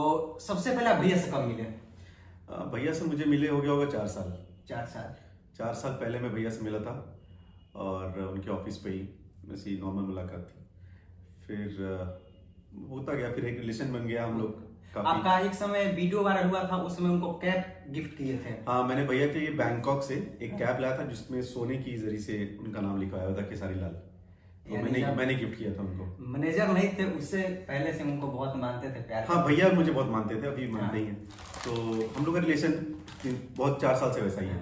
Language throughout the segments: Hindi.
तो सबसे पहले आप भैया से कब मिले? भैया से मुझे मिले हो गया होगा 4 साल। 4 साल। 4 साल पहले मैं भैया से मिला था और उनके ऑफिस पे ही वैसी नॉर्मल मुलाकात थी। फिर होता गया, फिर एक रिलेशन बन गया हम लोग काफी। आपका एक समय वीडियो वायरल हुआ था, उस समय उनको कैप गिफ्ट किए थे। हाँ, मैंने भैया के ये बैंकॉक से एक कैप लाया था जिसमें सोने की जरी से उनका नाम लिखा हुआ था, केसारी लाल। तो मैंने गिफ्ट किया था उनको। मैनेजर नहीं थे, उससे पहले से उनको बहुत मानते थे, प्यार। हाँ, भैया मुझे बहुत मानते थे, अभी मानते ही हैं। तो हम लोग का रिलेशन बहुत 4 साल से वैसा ही है।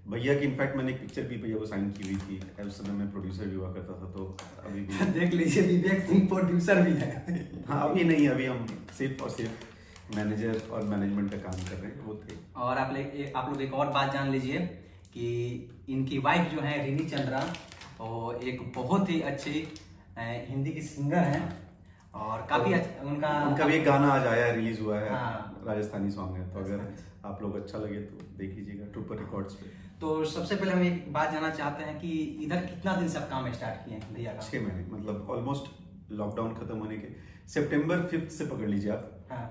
भैया की इनफैक्ट मैंने एक पिक्चर भी भैया को साइन की हुई थी, उस समय मैं प्रोड्यूसर भी हुआ करता था। तो अभी भी देख लीजिए, विवेक सिंह प्रोड्यूसर भी है। हाँ, अभी नहीं, अभी हम सिर्फ और सिर्फ मैनेजर और मैनेजमेंट का काम कर रहे हैं, वो थे। और आप लोग एक और बात जान लीजिए कि इनकी वाइफ जो है रिनी चंद्रा, और एक बहुत ही अच्छी हिंदी की सिंगर है और काफी अच्छा उनका भी एक गाना आज आया, रिलीज हुआ है। हाँ, राजस्थानी सॉन्ग है। तो अगर आप लोग अच्छा लगे तो देख लीजिएगा ट्रूपर रिकॉर्ड्स पे। तो सबसे पहले हम एक बात जानना चाहते हैं कि इधर कितना दिन से आप काम स्टार्ट किए हैं भैया का? 6 महीने, मतलब ऑलमोस्ट लॉकडाउन खत्म होने के सितंबर 5 से पकड़ लीजिए आप। हाँ।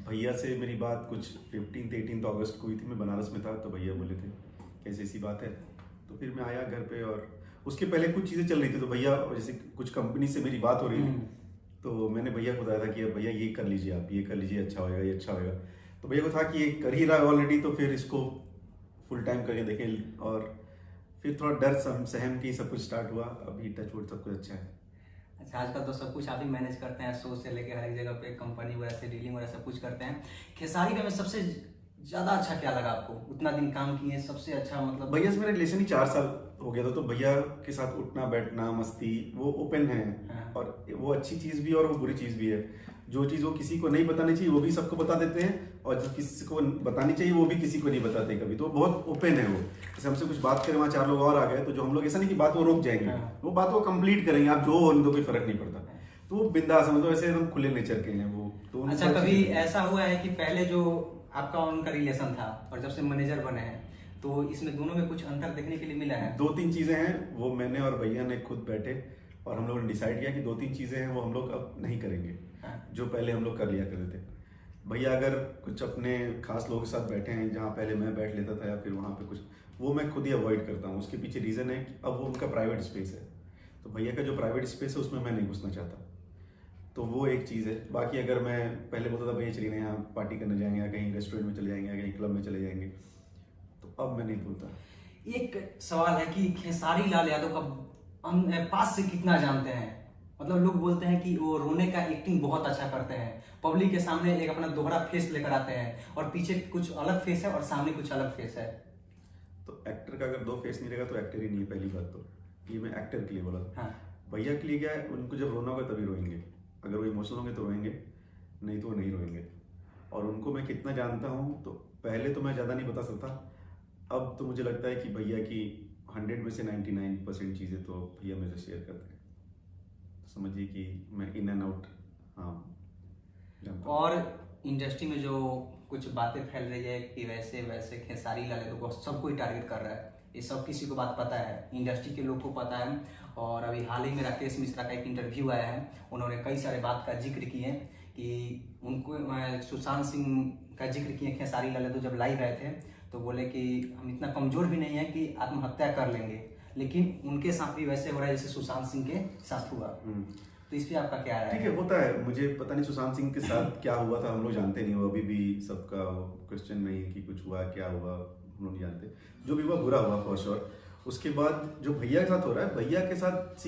भैया से मेरी बात कुछ 15 अगस्त को हुई थी। मैं बनारस में था तो भैया बोले थे कैसी ऐसी बात है। तो फिर मैं आया घर पे, और उसके पहले कुछ चीज़ें चल रही थी। तो भैया जैसे कुछ कंपनी से मेरी बात हो रही थी, तो मैंने भैया को बताया था कि भैया ये कर लीजिए, आप ये कर लीजिए, अच्छा होएगा, ये अच्छा होएगा। तो भैया को था कि ये कर ही रहा है ऑलरेडी, तो फिर इसको फुल टाइम करके देखें। और फिर थोड़ा डर सहम की सब कुछ स्टार्ट हुआ। अभी टच वुड सब कुछ अच्छा है। अच्छा, आजकल तो सब कुछ आप ही मैनेज करते हैं, शो से लेकर हर एक जगह पे कंपनी वगैरह से डीलिंग वगैरह सब कुछ करते हैं। खेसारी में सबसे ज्यादा अच्छा क्या लगा आपको? उतना दिन काम किए, सबसे अच्छा मतलब। भैया से मेरा रिलेशन ही 4 साल हो गया था। तो भैया के साथ उठना बैठना मस्ती, वो ओपन है। हाँ। और वो अच्छी चीज भी है और वो बुरी चीज भी है। जो चीज वो किसी को नहीं बतानी चाहिए वो भी सबको बता देते हैं, और जो किसी को बतानी चाहिए वो भी किसी को नहीं बताते कभी। तो बहुत ओपन है वो। जैसे हमसे कुछ बात करें, वहाँ 4 लोग और आ गए, तो जो हम लोग ऐसा नहीं कि बात वो रोक जाएंगे। हाँ। वो बात वो कंप्लीट करेंगे, आप जो हो उनको कोई फर्क नहीं पड़ता। तो वो बिंदास, मतलब ऐसे एकदम खुले नेचर के हैं वो। तो अच्छा, कभी ऐसा हुआ है कि पहले जो आपका उनका रिलेशन था और जब से मैनेजर बने हैं, तो इसमें दोनों में कुछ अंतर देखने के लिए मिला है? 2-3 चीजें हैं, वो मैंने और भैया ने खुद बैठे और हम लोगों ने डिसाइड किया कि 2-3 चीजें हैं वो हम लोग अब नहीं करेंगे। हाँ। जो पहले हम लोग कर लिया करते थे। भैया अगर कुछ अपने खास लोगों के साथ बैठे हैं जहाँ पहले मैं बैठ लेता था या फिर वहाँ पे कुछ, वो मैं खुद ही अवॉइड करता हूँ। उसके पीछे रीजन है कि अब वो उनका प्राइवेट स्पेस है। तो भैया का जो प्राइवेट स्पेस है उसमें मैं नहीं घुसना चाहता। तो वो एक चीज़ है। बाकी अगर मैं पहले बोलता था भैया चलिए ना यहाँ पार्टी करने जाएंगे, या कहीं रेस्टोरेंट में चले जाएंगे, या कहीं क्लब में चले जाएंगे, तो अब मैं नहीं बोलता। एक सवाल है कि खेसारी लाल यादव का हम पास से कितना जानते हैं? मतलब लोग बोलते हैं कि वो रोने का एक्टिंग बहुत अच्छा करते हैं, पब्लिक के सामने एक अपना दोहरा फेस लेकर आते हैं, और पीछे कुछ अलग फेस है और सामने कुछ अलग फेस है। तो एक्टर का अगर 2 फेस नहीं रहेगा तो एक्टर ही नहीं है, पहली बात। तो ये मैं एक्टर के लिए बोला था। हाँ। भैया के लिए क्या है, उनको जब रोना होगा तभी रोएंगे। अगर वो इमोशनल होंगे तो रोएंगे, नहीं तो वो नहीं रोएंगे। और उनको मैं कितना जानता हूँ, तो पहले तो मैं ज़्यादा नहीं बता सकता। अब तो मुझे लगता है कि भैया की 100 में से 99% चीज़ें तो भैया मेरे से शेयर करते हैं। तो समझिए कि मैं इन एंड आउट हाँ जानता हूँ। और इंडस्ट्री में जो कुछ बातें फैल रही है कि वैसे वैसे खेसारी लाल यादव को सबको ही टारगेट कर रहा है, ये सब किसी को बात पता है, इंडस्ट्री के लोग को पता है। और अभी हाल ही में राकेश मिश्रा का एक इंटरव्यू आया है, उन्होंने कई सारे बात का जिक्र किए कि उनको सुशांत सिंह का जिक्र किए खेसारी लाल यादव जब लाइव आए थे, तो बोले कि हम इतना कमजोर भी नहीं है कि आत्महत्या कर लेंगे, लेकिन उनके साथ भी वैसे हो रहा है जैसे सुशांत सिंह के साथ हुआ। तो इस पे आपका क्या राय है? ठीक है, होता है। मुझे पता नहीं सुशांत सिंह के साथ क्या हुआ था, हम लोग जानते नहीं। वो अभी भी सबका क्वेश्चन नहीं है कि कुछ हुआ, क्या हुआ, हम लोग नहीं जानते। जो भी हुआ बुरा हुआ फॉर श्योर। उसके बाद जो भैया के साथ हो रहा है, भैया के साथ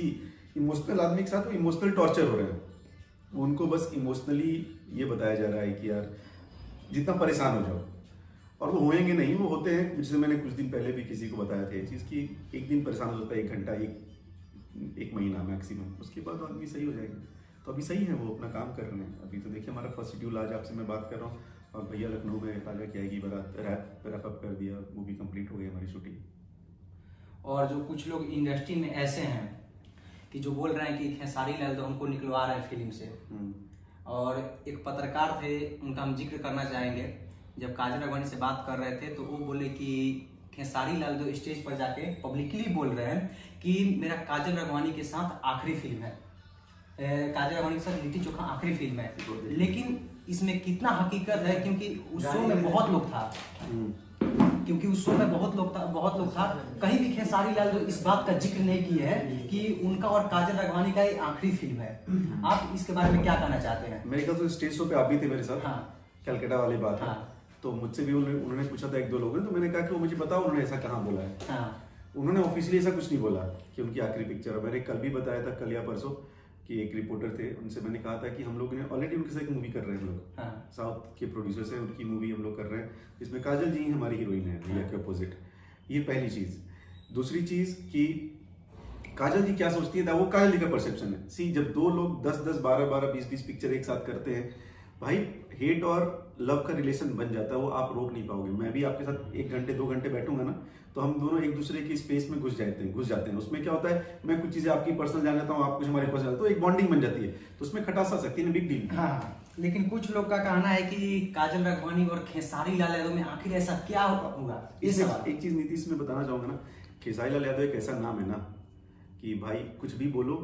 इमोशनल आदमी के साथ वो इमोशनल टॉर्चर हो रहे हैं। उनको बस इमोशनली ये बताया जा रहा है कि यार जितना परेशान हो जाओ, और वो होएंगे नहीं, वो होते हैं। जैसे मैंने कुछ दिन पहले भी किसी को बताया था ये चीज़ कि एक दिन परेशान हो जाता है, 1 घंटा, एक महीना मैक्सिमम, उसके बाद आदमी सही हो जाएंगे। तो अभी सही है, वो अपना काम कर रहे हैं। अभी तो देखिए हमारा फर्स्ट शेड्यूल आज आपसे मैं बात कर रहा हूँ, और भैया लखनऊ में काजा की आएगी बारात, रैप अप कर दिया, वो भी कंप्लीट हो गई हमारी शूटिंग। और जो कुछ लोग इंडस्ट्री में ऐसे हैं कि जो बोल रहे हैं कि खेसारी लाल यादव हमको निकलवा रहे हैं फिल्म से, और एक पत्रकार थे, उनका हम जिक्र करना चाहेंगे। जब काजल राघवानी से बात कर रहे थे तो वो बोले कि खेसारी लाल यादव स्टेज पर जाके पब्लिकली बोल रहे हैं कि मेरा काजल राघवानी के साथ आखिरी फिल्म है, काजल राघवानी के साथ लिट्टी चोखा आखिरी फिल्म है। लेकिन इसमें कितना हकीकत है, क्योंकि उस शो में बहुत लोग था, क्योंकि उस शो में बहुत लोग था। कहीं भी खेसारी लाल जो इस बात का जिक्र नहीं किए है कि उनका और काजल राघवानी का ये आखिरी फिल्म है। आप इसके बारे में क्या कहना चाहते हैं? मेरे ख्याल से स्टेज शो पे आप भी थे मेरे साथ। हाँ। कलकत्ता वाली बात है। हाँ। तो मुझसे भी उन्होंने पूछा था एक दो लोगों ने, तो मैंने कहा कि वो मुझे बताओ उन्होंने ऐसा कहाँ बोला है। हाँ। उन्होंने ऑफिशियली ऐसा कुछ नहीं बोला कि उनकी आखिरी पिक्चर है। मैंने कल भी बताया था, कल या परसों, कि एक रिपोर्टर थे, उनसे मैंने कहा था कि हम लोग ने ऑलरेडी उनके साथ एक मूवी कर रहे हैं हम लोग। हाँ। साउथ के प्रोड्यूसर्स हैं, उनकी मूवी हम लोग कर रहे हैं, जिसमें काजल जी हमारी हीरोइन है, भैया के अपोजिट। ये पहली चीज। दूसरी चीज कि काजल जी क्या सोचती है, वो काजल जी का परसेप्शन है। सी, जब दो लोग 10-10, 12-12, 20-20 पिक्चर एक साथ करते हैं भाई, हेट और लव का रिलेशन बन जाता है, वो आप रोक नहीं पाओगे। मैं भी आपके साथ 1 घंटे 2 घंटे बैठूंगा ना, तो हम दोनों एक दूसरे की स्पेस में घुस जाते हैं। उसमें क्या होता है, मैं कुछ चीजें आपकी पर्सनल जान लेता हूँ, आप कुछ हमारी पर्सनल, तो एक बॉन्डिंग बन जाती है, तो उसमें खटास आ सकती है, बिग डील। हाँ, लेकिन कुछ लोग का कहना है कि काजल राघवानी और खेसारी लाल यादव में आखिर ऐसा क्या होगा? एक चीज नीतीश में बताना चाहूंगा ना, खेसारी लाल यादव एक ऐसा नाम है ना कि भाई कुछ भी बोलो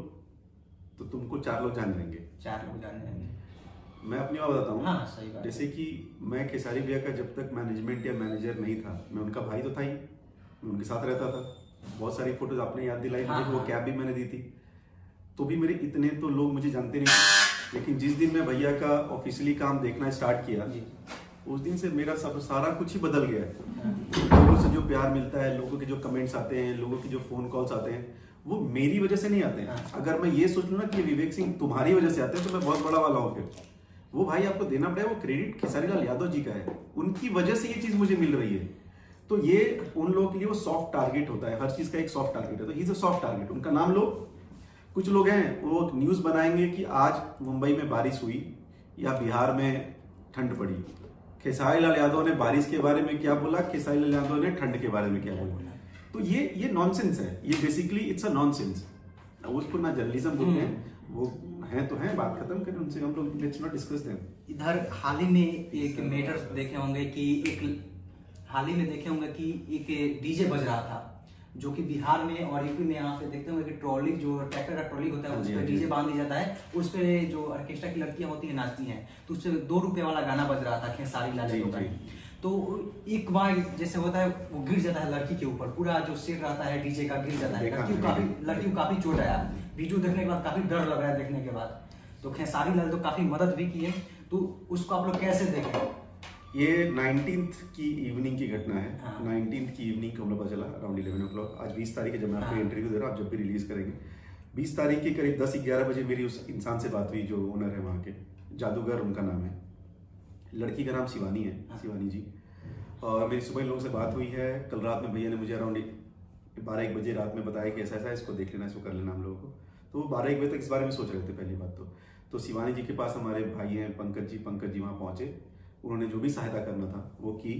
तो तुमको 4 लोग जान लेंगे। 4 लोग जान लेंगे। मैं अपनी बात बताता हूँ। हाँ, सही बात। जैसे कि मैं खेसारी भैया का जब तक मैनेजमेंट या मैनेजर नहीं था, मैं उनका भाई तो था ही, मैं उनके साथ रहता था। बहुत सारी फोटोज आपने याद दिलाई मुझे, वो कैब भी मैंने दी थी। तो भी मेरे इतने तो लोग मुझे जानते नहीं थे, लेकिन जिस दिन मैं भैया का ऑफिशियली काम देखना स्टार्ट किया, उस दिन से मेरा सब सारा कुछ ही बदल गया। लोगों से जो प्यार मिलता है, लोगों के जो कमेंट्स आते हैं, लोगों के जो फोन कॉल्स आते हैं, वो मेरी वजह से नहीं आते हैं। अगर मैं ये सोच लूं ना कि विवेक सिंह तुम्हारी वजह से आते हैं, तो मैं बहुत बड़ा वाला हूँ। फिर वो भाई आपको देना पड़ेगा, वो क्रेडिट खेसारी लाल यादव जी का है, उनकी वजह से ये चीज मुझे मिल रही है। तो ये उन लोगों के लिए वो सॉफ्ट टारगेट होता है, हर चीज का एक सॉफ्ट टारगेट है, तो he is a soft target. उनका नाम लो। कुछ लोग हैं वो न्यूज बनाएंगे कि आज मुंबई में बारिश हुई या बिहार में ठंड पड़ी। खेसारी लाल यादव ने बारिश के बारे में क्या बोला, खेसारी लाल यादव ने ठंड के बारे में क्या बोला। तो ये नॉनसेंस है, ये बेसिकली इट्स अ नॉनसेंस। उसको ना जर्नलिज्म बोलते हैं, वो हैं तो हैं, बात खत्म करें उनसे, हम लोग लेट्स नॉट डिस्कस देम। इधर हाल ही में एक मैटर देखे होंगे कि एक डीजे बज रहा था, जो कि बिहार में और यूपी में यहाँ पे देखते होंगे कि ट्रॉली, जो ट्रैक्टर का ट्रॉली होता है, उस पर डीजे बांध दिया जाता है, उस पे जो ऑर्केस्ट्रा की लड़कियां होती है नाचती हैं, तो उससे 2 रुपए वाला गाना बज रहा था खेसारी लाल यादव का। तो एक बार जैसे होता है वो गिर जाता है लड़की के ऊपर, पूरा जो सेट रहता है डीजे का गिर जाता है, लड़की को काफी चोट आया। वीडियो देखने के बाद काफी डर लग रहा है देखने के बाद। तो खेसारी लाल तो काफी मदद भी किए, तो उसको आप लोग कैसे देखें? ये 19th की इवनिंग की घटना है। हाँ। 19th की इवनिंग को हम लोग पता चला अराउंड 11 o'clock। आज 20 तारीख है, जब मैं आपको इंटरव्यू दे रहा हूँ, आप जब भी रिलीज करेंगे 20 तारीख के करीब 10-11 बजे मेरी उस इंसान से बात हुई जो ओनर है वहाँ के, जादूगर उनका नाम है। लड़की का नाम शिवानी है। हाँ। शिवानी जी। और मेरी सुबह इन लोगों से बात हुई है। कल रात में भैया ने मुझे अराउंड 12-1 बजे रात में बताया कि ऐसा ऐसा इसको देख लेना, इसको कर लेना हम लोगों को। तो वो 12-1 बजे तक इस बारे में सोच रहे थे पहली बात तो शिवानी जी के पास हमारे भाई हैं पंकज जी वहाँ पहुंचे। उन्होंने जो भी सहायता करना था वो की।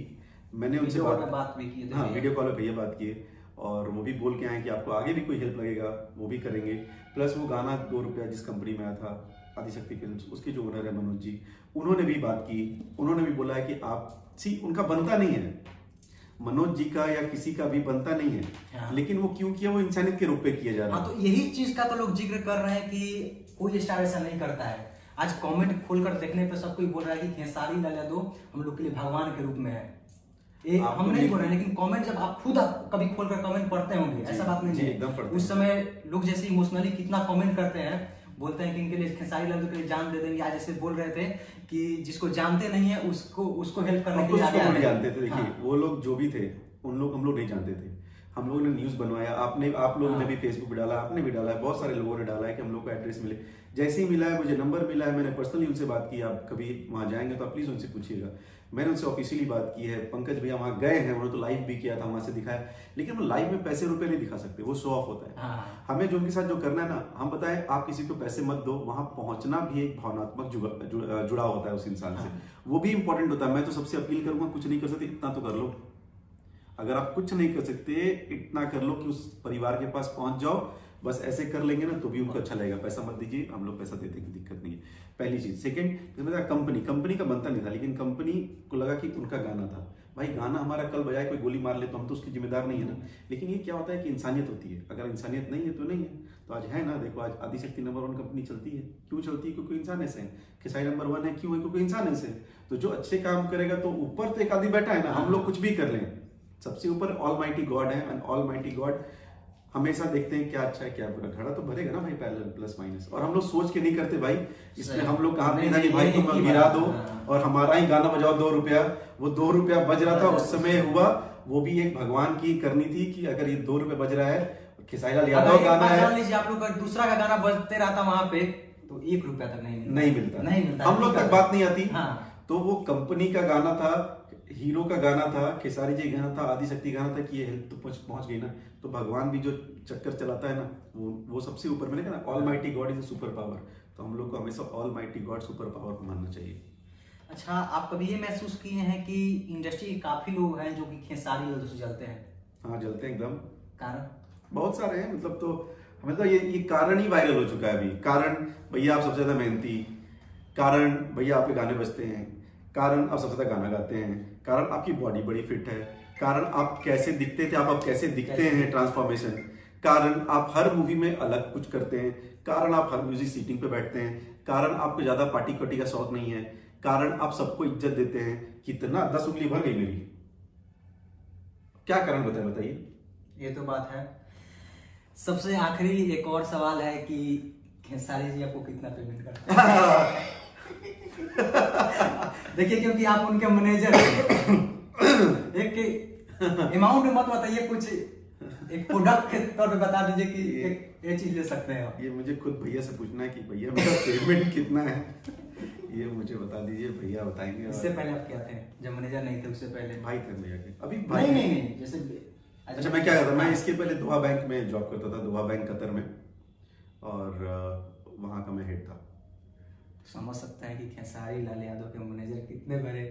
मैंने उनसे बात भी की। हाँ, वीडियो कॉल पे भैया बात किए, और वो भी बोल के आए कि आपको आगे भी कोई हेल्प लगेगा वो भी करेंगे। प्लस वो गाना 2 रुपया जिस कंपनी में आया था, आदिशक्ति फिल्म्स, उसके जो ओनर है मनोज जी, उन्होंने भी बात की। उन्होंने भी बोला है कि आप उनका बनता नहीं है, मनोज जी का या किसी का भी बनता नहीं है। हाँ। लेकिन वो क्यों किया, वो इंसानियत के रूप पे किया जा रहा है। हाँ, तो यही चीज का तो लोग जिक्र कर रहे हैं कि कोई स्टार ऐसा नहीं करता है। आज कमेंट खोलकर देखने पे सब कोई बोल रहा है कि खेसारी लाल यादव हम लोग के लिए भगवान के रूप में है। ये हम नहीं बोल रहे, लेकिन कमेंट जब आप खुद कभी खोलकर कमेंट पढ़ते होंगे, ऐसा बात नहीं है, उस समय लोग जैसे इमोशनली कितना कमेंट करते हैं, बोलते हैं कि इनके लिए खेसारी लाल के लिए जान दे देंगे। आज ऐसे बोल रहे थे कि जिसको जानते नहीं है उसको हेल्प करने के लिए आगे जानते थे। देखिए वो लोग जो भी थे हम लोग नहीं जानते थे। हम लोगों ने न्यूज बनवाया, आप लोगों ने भी फेसबुक पे डाला, आपने भी डाला है, बहुत सारे लोगों ने डाला है कि हम लोग को एड्रेस मिले। जैसे ही मिला है, मुझे नंबर मिला है, मैंने पर्सनली उनसे बात की। आप कभी वहां जाएंगे तो आप प्लीज उनसे पूछिएगा। मैंने उनसे ऑफिशियली बात की है। पंकज भैया वहां गए हैं, उन्होंने तो लाइव भी किया था, वहां से दिखाया। लेकिन वो लाइव में पैसे रुपए नहीं दिखा सकते, वो शो ऑफ होता है। हाँ। हमें जो उनके साथ जो करना है ना, हम बताएं आप किसी को पैसे मत दो, वहां पहुंचना भी एक भावनात्मक जुड़ाव होता है उस इंसान से। वो भी इंपॉर्टेंट होता है। मैं तो सबसे अपील करूंगा, कुछ नहीं कर सकते इतना तो कर लो। अगर आप कुछ नहीं कर सकते, इतना कर लो कि उस परिवार के पास पहुंच जाओ। बस ऐसे कर लेंगे ना तो भी उनको अच्छा लगेगा, पैसा मत दीजिए, हम लोग पैसा देते हैं, दिक्कत नहीं है। पहली चीज। सेकंड, कंपनी का बनता नहीं था, लेकिन कंपनी को लगा कि उनका गाना था, भाई गाना हमारा कल बजाए कोई गोली मार ले तो हम तो उसकी जिम्मेदार नहीं है ना। लेकिन ये क्या होता है कि इंसानियत होती है, अगर इंसानियत नहीं है तो नहीं है। तो आज है ना, देखो आज आदिशक्ति नंबर 1 कंपनी चलती है, क्यों चलती है? क्योंकि इंसान ऐसे है। खेसारी नंबर 1 है, क्यों है? क्योंकि इंसान ऐसे है। तो जो अच्छे काम करेगा तो ऊपर तो एक आदमी बैठा है ना, हम लोग कुछ भी कर लें, सबसे ऊपर ऑलमाइटी गॉड है, एंड ऑलमाइटी गॉड हमेशा देखते हैं क्या अच्छा है क्या बुरा, घड़ा तो भरेगा ना भाई, पैरेलल प्लस माइनस। और हम लोग सोच के नहीं करते भाई, इसमें हम लोग कहा था कि भाई तुम गिरा दो और हमारा ही गाना बजाओ 2 रुपया, वो 2 रुपया बज रहा था उस समय हुआ, वो भी एक भगवान की करनी थी कि अगर ये 2 रुपये बज रहा है, खेसारी लाल यादव गाना है, मान लीजिए आप लोग का दूसरा का गाना बजते रहता वहां पे तो 1 रुपया तक नहीं मिलता, हम लोग तक बात नहीं आती। हाँ। तो वो कंपनी का गाना था, हीरो का गाना था, खेसारी जी गाना था, आदिशक्ति गाना था कि ये हेल्थ तो पहुंच गई ना। तो भगवान भी जो चक्कर चलाता है ना, वो सबसे ऊपर, मैंने कहा ना almighty God is a super power. तो हम लोग को हमेशा ऑलमाइटी गॉड सुपर पावर को मानना चाहिए। अच्छा, आप कभी ये महसूस किए हैं कि इंडस्ट्री के काफी लोग हैं जो कि खेसारी लाल से जलते हैं? हाँ, जलते हैं एकदम। कारण बहुत सारे हैं, मतलब तो हमें तो ये कारण ही वायरल हो चुका है अभी। कारण भैया आप सबसे ज्यादा मेहनती, कारण भैया आपके गाने बजते हैं, कारण आप सबसे ज्यादा गाना गाते हैं, कारण आपकी बॉडी बड़ी फिट है, कारण आप कैसे दिखते थे आप कैसे दिखते हैं, ट्रांसफॉर्मेशन, कारण आप हर मूवी में अलग कुछ करते हैं, कारण आप हर म्यूजिक सीटिंग पे बैठते हैं, कारण आपको ज्यादा पार्टी कटी का शौक नहीं है, कारण आप सबको इज्जत देते हैं। कितना 10 उंगली भर गई मेरी, क्या कारण बताइए। ये तो बात है। सबसे आखिरी एक और सवाल है कि खेसारी जी आपको कितना पेमेंट करते हैं? देखिए, क्योंकि आप उनके मैनेजर हैं, एक अमाउंट मत बताइए, कुछ एक प्रोडक्ट के तौर पे बता दीजिए कि ये चीज ले सकते हैं आप। ये मुझे खुद भैया से पूछना है कि भैया मेरा पेमेंट कितना है, ये मुझे बता दीजिए, भैया बताएंगे। इससे पहले आप क्या थे, जब मैनेजर नहीं थे उससे पहले? भाई थे भैया के, अभी भाई नहीं जैसे। अच्छा, मैं क्या करता था, मैं इसके पहले दोहा बैंक में जॉब करता था, दोहा बैंक कतर में, और वहां का मैं हेड था। समझ सकता है कि खेसारी लाल यादव के मैनेजर कितने बड़े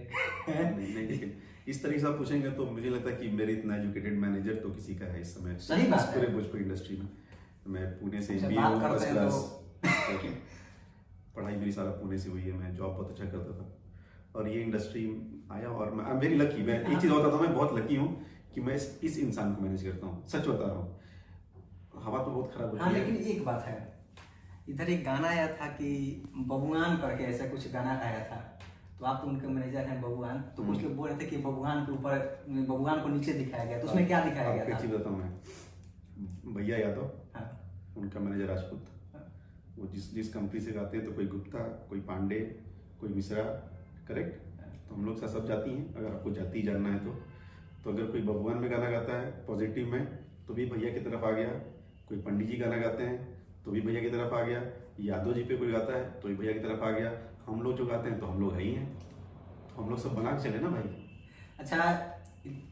नहीं, लेकिन इस तरीके से आप पूछेंगे तो मुझे लगता है कि मेरे इतना एजुकेटेड मैनेजर तो किसी का है इस समय। सही बात है। पूरे भोजपुरी इंडस्ट्री में मैं पुणे से अच्छा, MBA बात हूँ, करते फर्स्ट हैं क्लास पढ़ाई मेरी सारा पुणे से हुई है, मैं जॉब बहुत अच्छा करता था और ये इंडस्ट्री आया, और मैं आई एम वेरी लकी। मैं एक चीज बताता हूँ, मैं बहुत लकी हूँ कि मैं इस इंसान को मैनेज करता हूँ, सच बता रहा हूँ। हवा तो बहुत खराब हाँ, होती है। लेकिन एक बात है, इधर एक गाना आया था कि बबुआन करके ऐसा कुछ गाना आया था, तो आप तो उनके मैनेजर हैं बबुआन, तो कुछ लोग बोल रहे थे कि बबुआन के ऊपर, बबुआन को नीचे दिखाया गया, तो उसमें क्या दिखाया गया था? चीज बताऊँ मैं, भैया यादव, हाँ। उनका मैनेजर राजपूत, वो जिस कंपनी से गाते हैं तो कोई गुप्ता, कोई पांडे, कोई मिश्रा, करेक्ट। तो हम लोग साथ सब जाती हैं, अगर आपको जाति जानना है तो अगर कोई बबुआन में गाना गाता है पॉजिटिव में तो भी भैया की तरफ आ गया, कोई पंडित जी गाना गाते हैं तो भी भैया की तरफ आ गया, यादव जी पे कोई गाता है तो भी भैया की तरफ आ गया, हम लोग जो गाते हैं तो हम लोग है ही हैं, तो हम लोग सब बना के चले ना भाई। अच्छा,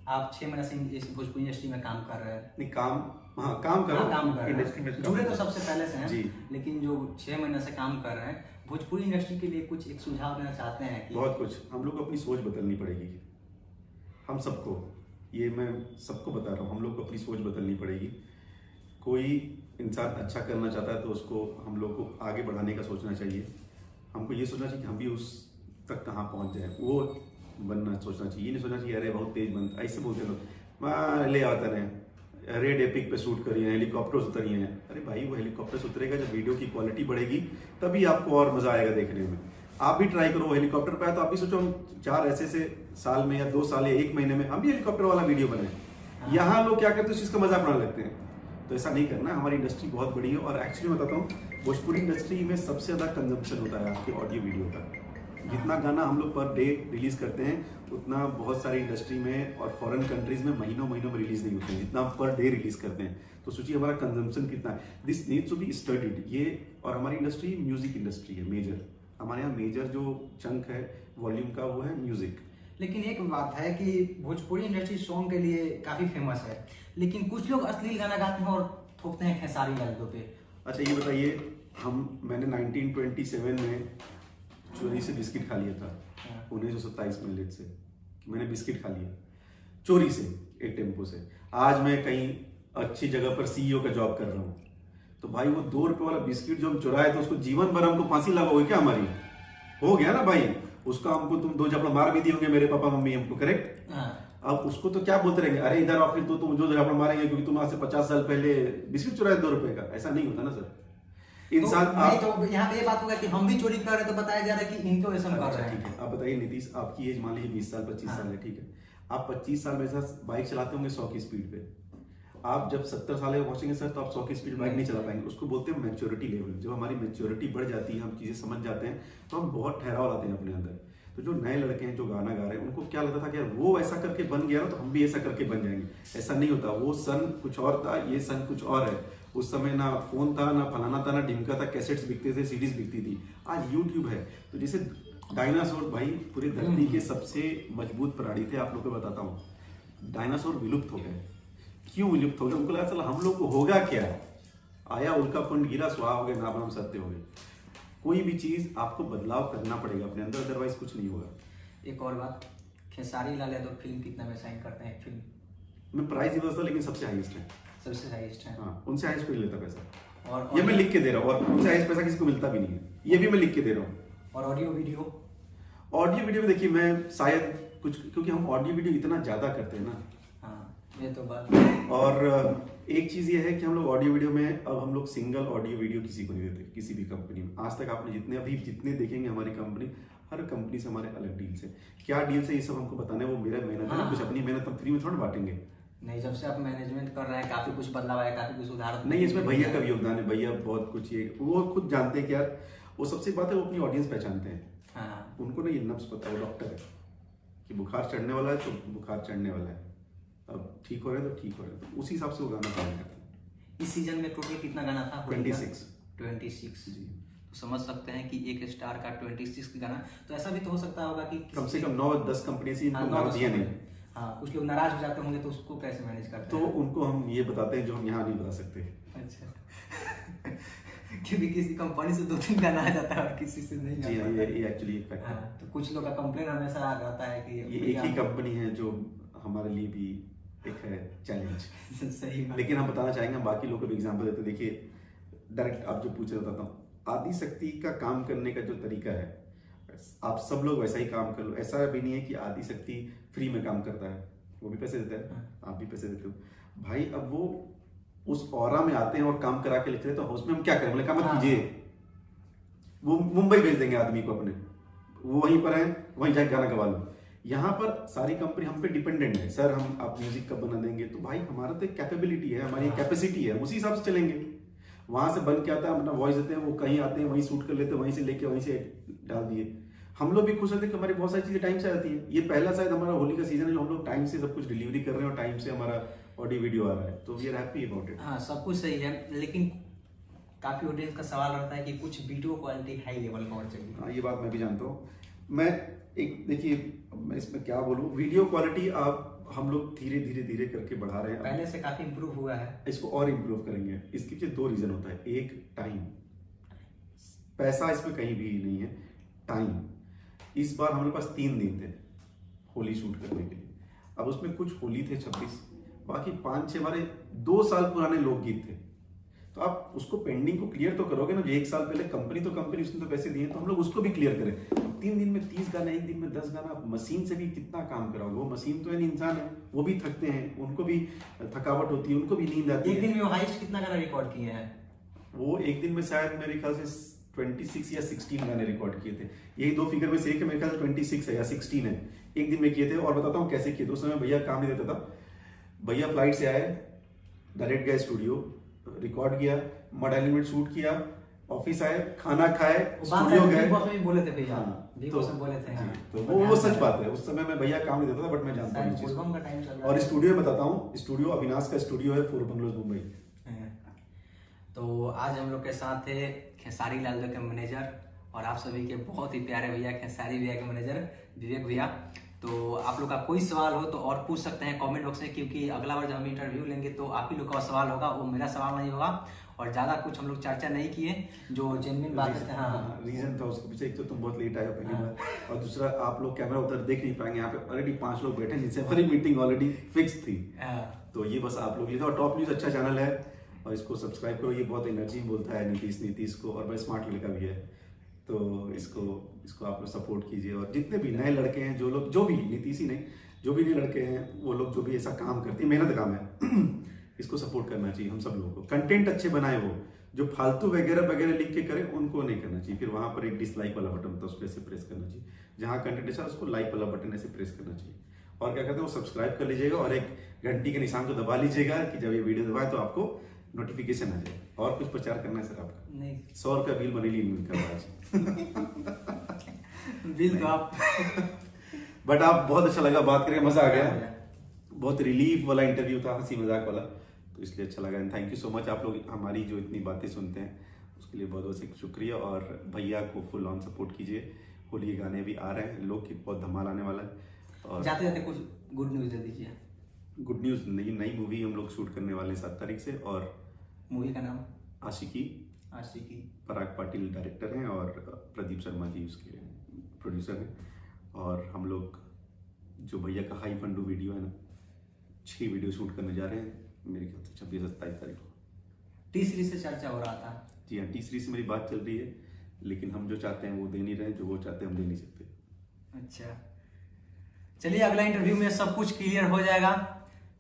आप 6 महीने से इस भोजपुरी इंडस्ट्री में काम कर रहे हैं? नहीं, काम कर रहे इंडस्ट्री में जुड़े तो सबसे पहले से हैं जी, लेकिन जो 6 महीने से काम कर रहे हैं भोजपुरी इंडस्ट्री के लिए कुछ एक सुझाव देना चाहते हैं कि? बहुत कुछ, हम लोग को अपनी सोच बदलनी पड़ेगी, हम सबको, ये मैं सबको बता रहा हूँ, हम लोग को अपनी सोच बदलनी पड़ेगी। कोई इंसान अच्छा करना चाहता है तो उसको हम लोग को आगे बढ़ाने का सोचना चाहिए, हमको ये सोचना चाहिए कि हम भी उस तक कहाँ पहुँच जाए, वो बनना सोचना चाहिए। ये नहीं सोचना चाहिए अरे बहुत तेज बन, ऐसे बोलते लोग, मैं ले आता रहे रेड एपिक पे शूट करिए, हेलीकॉप्टर उतरिए हैं। अरे भाई, वो हेलीकॉप्टर उतरेगा जब वीडियो की क्वालिटी बढ़ेगी, तभी आपको और मजा आएगा देखने में। आप भी ट्राई करो, हेलीकॉप्टर पे आए तो आप भी सोचो हम 4 ऐसे साल में या 2 साल या 1 महीने में हम भी हेलीकॉप्टर वाला वीडियो बनाए। यहाँ लोग क्या करते हैं, उस चीज का मजाक उड़ाने लगते हैं, तो ऐसा नहीं करना। हमारी इंडस्ट्री बहुत बड़ी है और एक्चुअली बताता हूँ भोजपुरी इंडस्ट्री में सबसे ज्यादा कंजम्पशन होता है आपके ऑडियो वीडियो का। जितना गाना हम लोग पर डे रिलीज करते हैं उतना बहुत सारी इंडस्ट्री में और फॉरेन कंट्रीज में महीनों में रिलीज नहीं होते हैं जितना हम पर डे रिलीज करते हैं। तो सोचिए हमारा कंजम्पशन कितना है, this needs to be studied. ये और हमारी इंडस्ट्री म्यूजिक इंडस्ट्री है मेजर, हमारे यहाँ मेजर जो चंक है वॉल्यूम का वो है म्यूजिक। लेकिन एक बात है कि भोजपुरी इंडस्ट्री सॉन्ग के लिए काफी फेमस है, लेकिन कुछ लोग अश्लील गाना गाते हैं और थोपते हैं खेसारी लाल पे। अच्छा ये बताइए, मैंने 1927 में चोरी से बिस्किट खा लिया था, 1927 में लेट से मैंने बिस्किट खा लिया चोरी से एक टेम्पो से। आज मैं कहीं अच्छी जगह पर CEO का जॉब कर रहा हूँ, तो भाई वो 2 रुपए वाला बिस्किट जो हम चुराए तो उसको जीवन भर हमको फांसी लगाओगे क्या हमारी? हो गया ना भाई, उसका हमको तुम 2 झापड़ मार भी दिए होंगे मेरे पापा मम्मी हमको, करेक्ट? अब उसको तो क्या बोलते रहेंगे, अरे इधर आओ फिर तो तुम 2 झापड़ मारेंगे क्योंकि तुम आज से 50 साल पहले बिस्किट चुराए 2 रुपए का। ऐसा नहीं होता ना सर। इंसान तो यहाँ पे ये बात होगा कि हम भी चोरी कर रहे हैं तो बताया जा रहा है कि इनको ऐसा कर रहे हैं। ठीक है, आप बताइए नीतीश, आपकी एज मान लीजिए 20 साल 25 साल है, ठीक है? आप 25 साल में सर बाइक चलाते होंगे 100 की स्पीड पे। आप जब 70 साल में पहुंचेंगे सर तो आप 100 की स्पीड बाइक नहीं चला पाएंगे। उसको बोलते हैं मैच्योरिटी लेवल। जब हमारी मैच्योरिटी बढ़ जाती है, हम चीजें समझ जाते हैं तो हम बहुत ठहराव लाते हैं अपने अंदर। तो जो नए लड़के हैं जो गाना गा रहे हैं, उनको क्या लगता था कि यार वो ऐसा करके बन गया ना तो हम भी ऐसा करके बन जाएंगे। ऐसा नहीं होता। वो सन कुछ और था, ये सन कुछ और है। उस समय ना फोन था, ना फलाना था, ना ढिमका था, कैसेट्स बिकते थे, सीडीज बिकती थी। आज यूट्यूब है। तो जैसे डायनासोर भाई पूरी धरती के सबसे मजबूत प्राणी थे। आप लोग को बताता हूँ, डायनासोर विलुप्त हो गए। क्यों विलुप्त हो गए? उनको लगा चला हम लोग को होगा क्या, आया उल्का पिंड गिरा, स्वाहा हो गए, नाम नाम सत्य हो गए। कोई भी चीज आपको बदलाव करना पड़ेगा अपने अंदर, अदरवाइज कुछ नहीं होगा। एक और बात, खेसारी लाल यादव फिल्म कितना में साइन करते हैं? फिल्म मैं प्राइस नहीं बता, लेकिन सबसे हाईएस्ट है। सबसे हाईएस्ट है। हाँ, उनसे हाईएस्ट कोई लेता पैसा। और ये मैं लिख के दे रहा हूँ, और उनसे हाईएस्ट पैसा किसी को मिलता भी नहीं है, ये भी मैं लिख के दे रहा हूँ। और ऑडियो वीडियो में देखिए, मैं शायद कुछ, क्योंकि हम ऑडियो वीडियो इतना ज्यादा करते हैं ना। हाँ, ये तो बात। और एक चीज ये है कि हम लोग ऑडियो वीडियो में, अब हम लोग सिंगल ऑडियो वीडियो किसी को नहीं देते, किसी भी कंपनी में। आज तक आपने जितने देखेंगे हमारी कंपनी, हर कंपनी से हमारे अलग डील्स है। क्या डील्स है ये सब हमको बताना है, वो मेरा मेहनत है। कुछ अपनी मेहनत हम फ्री में थोड़ा बांटेंगे। नहीं, जब से आप मैनेजमेंट कर रहे हैं काफी कुछ बदलाव आया, काफी कुछ सुधार। नहीं, इसमें भैया का भी योगदान है। भैया बहुत कुछ, ये वो खुद जानते हैं कि यार, वो सबसे बात है, वो अपनी ऑडियंस पहचानते हैं। हाँ। उनको ना ये नब्ज पता है, वो डॉक्टर है कि बुखार चढ़ने वाला है तो बुखार चढ़ने वाला है, अब ठीक हो रहा है तो ठीक हो रहा है, तो उसी हिसाब से वो गाना गाना करते हैं। इस सीजन में टोटल कितना गाना था? 26 जी। तो समझ सकते हैं कि एक स्टार का 26 गाना, तो ऐसा भी तो हो सकता होगा कि कम से कम 9-10 कंपनी से इनको गाना दिया नहीं। हाँ, कुछ लोग नाराज हो जाते होंगे तो उसको कैसे मैनेज करते हैं? तो उनको हम ये बताते हैं जो हम यहाँ नहीं बता सकते। अच्छा। क्योंकि किसी कंपनी से 2-3 गाना आ जाता है और किसी से नहीं आता। जी हाँ, ये एक्चुअली एक फैक्ट है। तो कुछ लोग का कंप्लेन हमेशा आ जाता है कि ये एक ही कंपनी है जो हमारे लिए भी एक है चैलेंज। सही बात। लेकिन हम बताना चाहेंगे, हम बाकी लोगों को भी एग्जांपल देते। देखिए, डायरेक्ट आप जो पूछ रहे, बताता हूँ। आदिशक्ति का काम करने का जो तरीका है, आप सब लोग वैसा ही काम कर लो। ऐसा भी नहीं है कि आदिशक्ति फ्री में काम करता है, वो भी पैसे देता है, आप भी पैसे देते हो भाई। अब वो उस ऑरा में आते हैं और काम करा के लिखते हैं, तो उसमें हम क्या करें? बोले काम मत कीजिए, वो मुंबई भेज देंगे आदमी को अपने, वो वहीं पर है, वहीं जाके गाना गवा लो। यहाँ पर सारी कंपनी हम पे डिपेंडेंट है। सर हम आप म्यूजिक कब बना देंगे? तो भाई हमारा तो एक कैपेबिलिटी है, हमारी एक कैपेसिटी है, उसी हिसाब से चलेंगे। वहां से बन के आता है, अपना वॉइस देते हैं, वो कहीं आते हैं, वहीं शूट कर लेते हैं, वहीं से लेके वहीं से डाल दिए। हम लोग भी खुश होते हैं कि हमारी बहुत सारी चीजें टाइम से आती है। ये पहला शायद हमारा होली का सीजन है जो हम लोग टाइम से सब कुछ डिलीवरी कर रहे हैं और टाइम से हमारा ऑडियो वीडियो आ रहा है, तो we are happy about it. हाँ, सब कुछ सही है, लेकिन काफी ऑडियंस का सवाल रहता है कि कुछ वीडियो क्वालिटी हाई लेवल का होना चाहिए। हाँ, ये बात मैं भी जानता हूँ। मैं एक, देखिए मैं इसमें क्या बोलूँ, वीडियो क्वालिटी आप हम लोग धीरे धीरे करके बढ़ा रहे हैं। पहले से काफी इंप्रूव हुआ है, इसको और इंप्रूव करेंगे। इसके पीछे 2 रीजन होता है। एक टाइम, पैसा इसमें कहीं भी नहीं है, टाइम। इस बार हमारे पास 3 दिन थे होली शूट करने के लिए। अब उसमें कुछ होली थे 26, बाकी 5-6 हमारे 2 साल पुराने लोकगीत थे। तो आप उसको पेंडिंग को क्लियर तो करोगे ना। जो 1 साल पहले कंपनी उसने तो पैसे दिए, तो हम लोग उसको भी क्लियर करें। 3 दिन में 30 गाना, 1 दिन में 10 गाना, आप मशीन से भी कितना काम कराओगे? वो मशीन तो है, इंसान है, वो भी थकते हैं, उनको भी थकावट होती है, उनको भी नींद आती है। एक दिन में हाईएस्ट कितना गाना रिकॉर्ड किए हैं? वो एक दिन में शायद मेरे ख्याल से 26 या 16 गाने रिकॉर्ड किए थे। यही 2 फिगर में से एक है, मेरे ख्याल से 26 है या 16 है, एक दिन में किए थे। और बताता हूँ कैसे किए थे। उस समय भैया काम नहीं देता था। भैया फ्लाइट से आए, डायरेक्ट गए स्टूडियो, रिकॉर्ड किया, मॉडलिंग में शूट किया, ऑफिस आए, खाना खाए, स्टूडियो गए। बोले थे भैया, बोले थे। तो वो सच बात है। उस समय मैं भैया काम नहीं देता था, बट मैं जानता हूँ। और स्टूडियो में बताता हूँ, स्टूडियो अविनाश का स्टूडियो है, 4 बंगलोज मुंबई। तो आज हम लोग के साथ थे खेसारी लाल के मैनेजर और आप सभी के बहुत ही प्यारे भैया खेसारी भैया के मैनेजर विवेक भैया। तो आप लोग का कोई सवाल हो तो और पूछ सकते हैं कमेंट बॉक्स में, क्योंकि अगला बार जब हम इंटरव्यू लेंगे तो आप ही लोग का सवाल होगा, वो मेरा सवाल नहीं होगा। और ज्यादा कुछ हम लोग चर्चा नहीं किए, जो जेन्युइन बात है। हाँ, रीजन था उसके पीछे, एक तो तुम बहुत लेट आए हो पहली बार, और दूसरा आप लोग कैमरा उधर देख नहीं पाएंगे। यहाँ पे ऑलरेडी 5 लोग बैठे, जिनसे हमारी मीटिंग ऑलरेडी फिक्स थी। तो ये बस आप लोग, और टॉप न्यूज अच्छा चैनल है, और इसको सब्सक्राइब करो। ये बहुत एनर्जी बोलता है नीतीश को, और बड़ा स्मार्ट लड़का भी है, तो इसको आप लोग सपोर्ट कीजिए। और जितने भी नए लड़के हैं, जो भी नीतीश ही नहीं, जो भी नए लड़के हैं, वो लोग जो भी ऐसा काम करते हैं, मेहनत काम है, इसको सपोर्ट करना चाहिए हम सब लोगों को। कंटेंट अच्छे बनाए, वो जो फालतू वगैरह वगैरह लिख के करे उनको नहीं करना चाहिए। फिर वहां पर एक डिसलाइक वाला बटन होता है, उस पर ऐसे प्रेस करना चाहिए। जहां कंटेंट अच्छा उसको लाइक वाला बटन ऐसे प्रेस करना चाहिए। और क्या कहते हैं, वो सब्सक्राइब कर लीजिएगा और एक घंटी के निशान को दबा लीजिएगा कि जब ये वीडियो दबाए तो आपको नोटिफिकेशन आ जाए। और कुछ प्रचार करना है सर आपका? नहीं, 100 रुपया बिल बनी नहीं आज बिल तो आप बट आप बहुत अच्छा लगा, बात करके मजा आ गया। बहुत रिलीफ वाला इंटरव्यू था, हंसी मजाक वाला, तो इसलिए अच्छा लगा। And thank you so much. आप लोग हमारी जो इतनी बातें सुनते हैं उसके लिए बहुत बहुत शुक्रिया। और भैया को फुल ऑन सपोर्ट कीजिए। होली के गाने भी आ रहे हैं, लोग की बहुत धमाल आने वाला है। और जाते जाते कुछ गुड न्यूज दे दीजिए। गुड न्यूज, नई मूवी हम लोग शूट करने वाले हैं 7 तारीख से। और मूवी का नाम आशिकी। पराग पाटिल डायरेक्टर हैं और प्रदीप शर्मा जी उसके प्रोड्यूसर हैं। और हम लोग जो भैया का हाई फंडू वीडियो है ना, 6 वीडियो शूट करने जा रहे हैं मेरे ख्याल से 26-27 तारीख को। टी-सीरीज से चर्चा हो रहा था। जी हाँ, टी-सीरीज से मेरी बात चल रही है, लेकिन हम जो चाहते हैं वो दे नहीं रहे, जो वो चाहते हैं हम दे नहीं सकते। अच्छा, चलिए अगला इंटरव्यू में सब कुछ क्लियर हो जाएगा।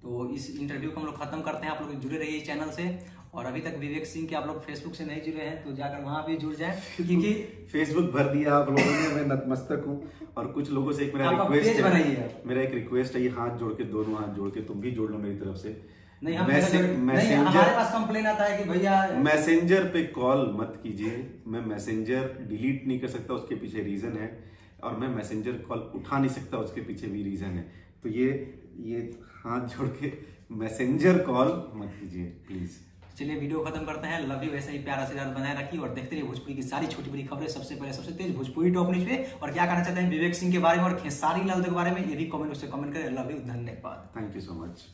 तो इस इंटरव्यू को हम लोग खत्म करते हैं। आप लोग जुड़े रहिए चैनल से। और अभी तक विवेक सिंह के आप लोग फेसबुक से नहीं जुड़े हैं तो जाकर वहां भी जुड़ जाएं, क्योंकि फेसबुक भर दिया आप लोगों ने, मैं नतमस्तक हूँ। और कुछ लोगों से एक मेरा रिक्वेस्ट है, ये हाथ जोड़ के, दोनों हाथ जोड़ के तुम भी जोड़ लो मेरी तरफ से। नहीं, हमारे पास कंप्लेन आता है कि भैया मैसेंजर पे कॉल मत कीजिए। मैं मैसेंजर डिलीट नहीं कर सकता, उसके पीछे रीजन है। और मैं मैसेंजर कॉल उठा नहीं सकता, उसके पीछे भी रीजन है। तो ये हाथ जोड़ के मैसेंजर कॉल मत कीजिए प्लीज। चलिए वीडियो खत्म करते हैं। लव यू, ऐसा ही प्यार आशीर्वाद बनाए रखिए और देखते रहिए भोजपुरी की सारी छोटी बड़ी खबरें सबसे पहले सबसे तेज भोजपुरी टॉप न्यूज पे। और क्या कहना चाहते हैं विवेक सिंह के बारे में और खेसारी लाल के बारे में, ये भी कमेंट कमेंट करें। लव यू, धन्यवाद। Thank you so much.